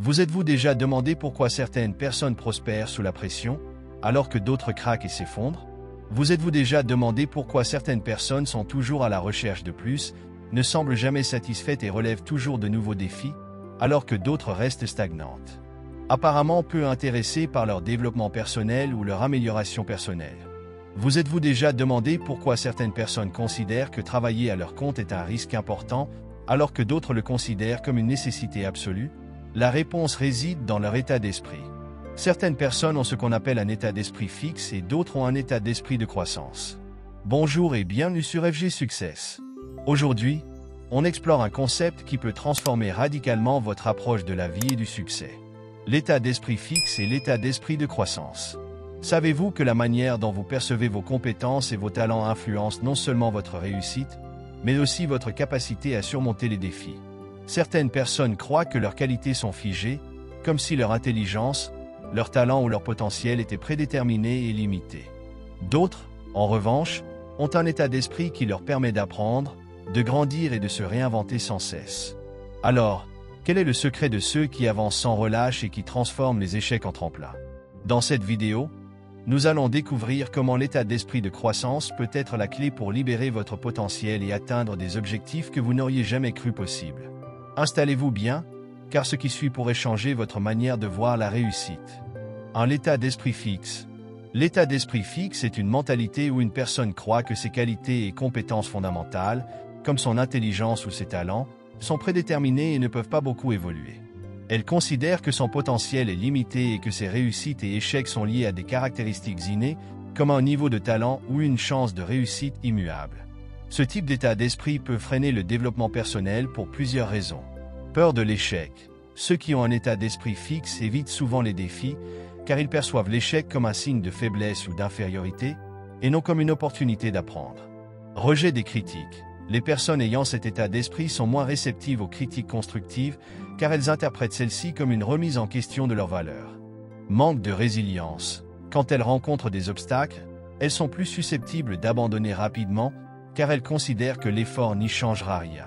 Vous êtes-vous déjà demandé pourquoi certaines personnes prospèrent sous la pression, alors que d'autres craquent et s'effondrent? Vous êtes-vous déjà demandé pourquoi certaines personnes sont toujours à la recherche de plus, ne semblent jamais satisfaites et relèvent toujours de nouveaux défis, alors que d'autres restent stagnantes? Apparemment peu intéressées par leur développement personnel ou leur amélioration personnelle. Vous êtes-vous déjà demandé pourquoi certaines personnes considèrent que travailler à leur compte est un risque important, alors que d'autres le considèrent comme une nécessité absolue? La réponse réside dans leur état d'esprit. Certaines personnes ont ce qu'on appelle un état d'esprit fixe et d'autres ont un état d'esprit de croissance. Bonjour et bienvenue sur FG Success. Aujourd'hui, on explore un concept qui peut transformer radicalement votre approche de la vie et du succès. L'état d'esprit fixe et l'état d'esprit de croissance. Savez-vous que la manière dont vous percevez vos compétences et vos talents influence non seulement votre réussite, mais aussi votre capacité à surmonter les défis? Certaines personnes croient que leurs qualités sont figées, comme si leur intelligence, leur talent ou leur potentiel étaient prédéterminés et limités. D'autres, en revanche, ont un état d'esprit qui leur permet d'apprendre, de grandir et de se réinventer sans cesse. Alors, quel est le secret de ceux qui avancent sans relâche et qui transforment les échecs en tremplin? Dans cette vidéo, nous allons découvrir comment l'état d'esprit de croissance peut être la clé pour libérer votre potentiel et atteindre des objectifs que vous n'auriez jamais cru possibles. Installez-vous bien, car ce qui suit pourrait changer votre manière de voir la réussite. L'état d'esprit fixe. L'état d'esprit fixe est une mentalité où une personne croit que ses qualités et compétences fondamentales, comme son intelligence ou ses talents, sont prédéterminés et ne peuvent pas beaucoup évoluer. Elle considère que son potentiel est limité et que ses réussites et échecs sont liés à des caractéristiques innées, comme un niveau de talent ou une chance de réussite immuable. Ce type d'état d'esprit peut freiner le développement personnel pour plusieurs raisons. Peur de l'échec. Ceux qui ont un état d'esprit fixe évitent souvent les défis, car ils perçoivent l'échec comme un signe de faiblesse ou d'infériorité, et non comme une opportunité d'apprendre. Rejet des critiques. Les personnes ayant cet état d'esprit sont moins réceptives aux critiques constructives, car elles interprètent celles-ci comme une remise en question de leurs valeurs. Manque de résilience. Quand elles rencontrent des obstacles, elles sont plus susceptibles d'abandonner rapidement, car elles considèrent que l'effort n'y changera rien.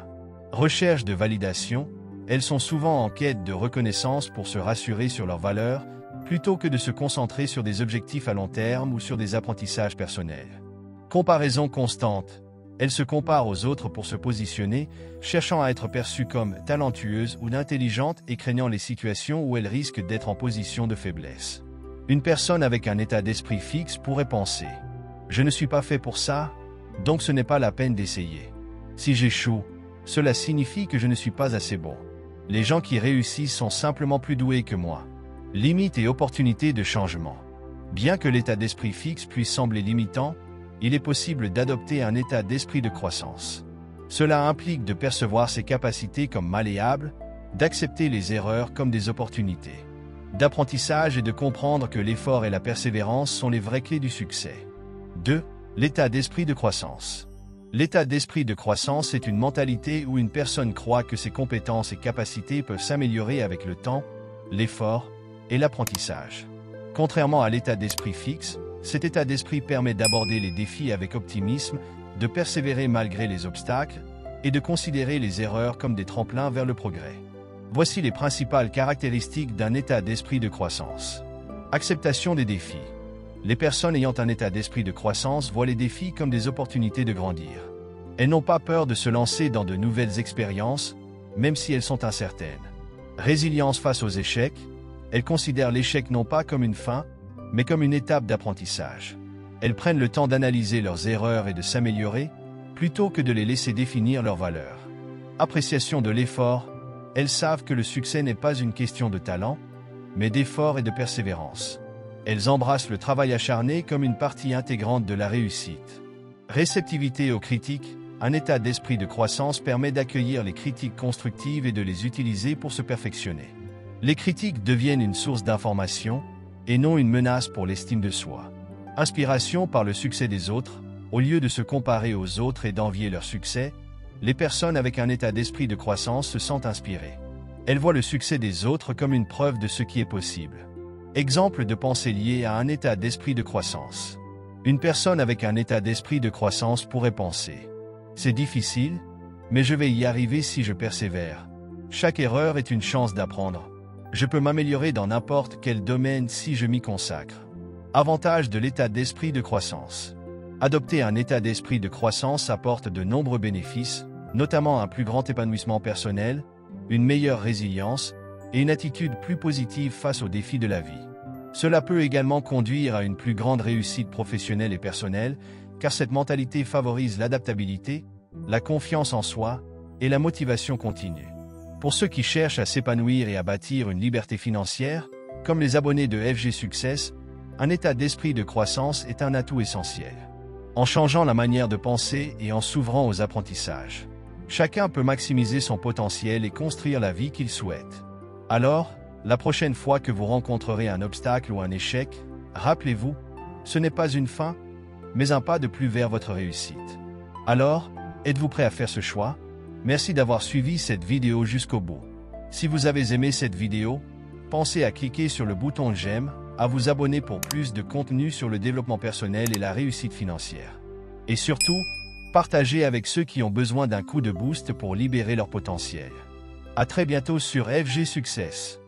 Recherche de validation. Elles sont souvent en quête de reconnaissance pour se rassurer sur leurs valeurs, plutôt que de se concentrer sur des objectifs à long terme ou sur des apprentissages personnels. Comparaison constante. Elles se comparent aux autres pour se positionner, cherchant à être perçues comme talentueuses ou intelligentes et craignant les situations où elles risquent d'être en position de faiblesse. Une personne avec un état d'esprit fixe pourrait penser « Je ne suis pas fait pour ça, donc ce n'est pas la peine d'essayer. Si j'échoue, cela signifie que je ne suis pas assez bon. Les gens qui réussissent sont simplement plus doués que moi. » Limites et opportunités de changement. Bien que l'état d'esprit fixe puisse sembler limitant, il est possible d'adopter un état d'esprit de croissance. Cela implique de percevoir ses capacités comme malléables, d'accepter les erreurs comme des opportunités d'apprentissage et de comprendre que l'effort et la persévérance sont les vraies clés du succès. 2. L'état d'esprit de croissance. L'état d'esprit de croissance est une mentalité où une personne croit que ses compétences et capacités peuvent s'améliorer avec le temps, l'effort et l'apprentissage. Contrairement à l'état d'esprit fixe, cet état d'esprit permet d'aborder les défis avec optimisme, de persévérer malgré les obstacles et de considérer les erreurs comme des tremplins vers le progrès. Voici les principales caractéristiques d'un état d'esprit de croissance. Acceptation des défis. Les personnes ayant un état d'esprit de croissance voient les défis comme des opportunités de grandir. Elles n'ont pas peur de se lancer dans de nouvelles expériences, même si elles sont incertaines. Résilience face aux échecs. Elles considèrent l'échec non pas comme une fin, mais comme une étape d'apprentissage. Elles prennent le temps d'analyser leurs erreurs et de s'améliorer, plutôt que de les laisser définir leurs valeurs. Appréciation de l'effort. Elles savent que le succès n'est pas une question de talent, mais d'effort et de persévérance. Elles embrassent le travail acharné comme une partie intégrante de la réussite. Réceptivité aux critiques. Un état d'esprit de croissance permet d'accueillir les critiques constructives et de les utiliser pour se perfectionner. Les critiques deviennent une source d'information, et non une menace pour l'estime de soi. Inspiration par le succès des autres. Au lieu de se comparer aux autres et d'envier leur succès, les personnes avec un état d'esprit de croissance se sentent inspirées. Elles voient le succès des autres comme une preuve de ce qui est possible. Exemple de pensée liée à un état d'esprit de croissance. Une personne avec un état d'esprit de croissance pourrait penser « C'est difficile, mais je vais y arriver si je persévère. Chaque erreur est une chance d'apprendre. » Je peux m'améliorer dans n'importe quel domaine si je m'y consacre. Avantage de l'état d'esprit de croissance. Adopter un état d'esprit de croissance apporte de nombreux bénéfices, notamment un plus grand épanouissement personnel, une meilleure résilience et une attitude plus positive face aux défis de la vie. Cela peut également conduire à une plus grande réussite professionnelle et personnelle, car cette mentalité favorise l'adaptabilité, la confiance en soi et la motivation continue. Pour ceux qui cherchent à s'épanouir et à bâtir une liberté financière, comme les abonnés de FG Success, un état d'esprit de croissance est un atout essentiel. En changeant la manière de penser et en s'ouvrant aux apprentissages, chacun peut maximiser son potentiel et construire la vie qu'il souhaite. Alors, la prochaine fois que vous rencontrerez un obstacle ou un échec, rappelez-vous, ce n'est pas une fin, mais un pas de plus vers votre réussite. Alors, êtes-vous prêt à faire ce choix? Merci d'avoir suivi cette vidéo jusqu'au bout. Si vous avez aimé cette vidéo, pensez à cliquer sur le bouton j'aime, à vous abonner pour plus de contenu sur le développement personnel et la réussite financière. Et surtout, partagez avec ceux qui ont besoin d'un coup de boost pour libérer leur potentiel. À très bientôt sur FG Success.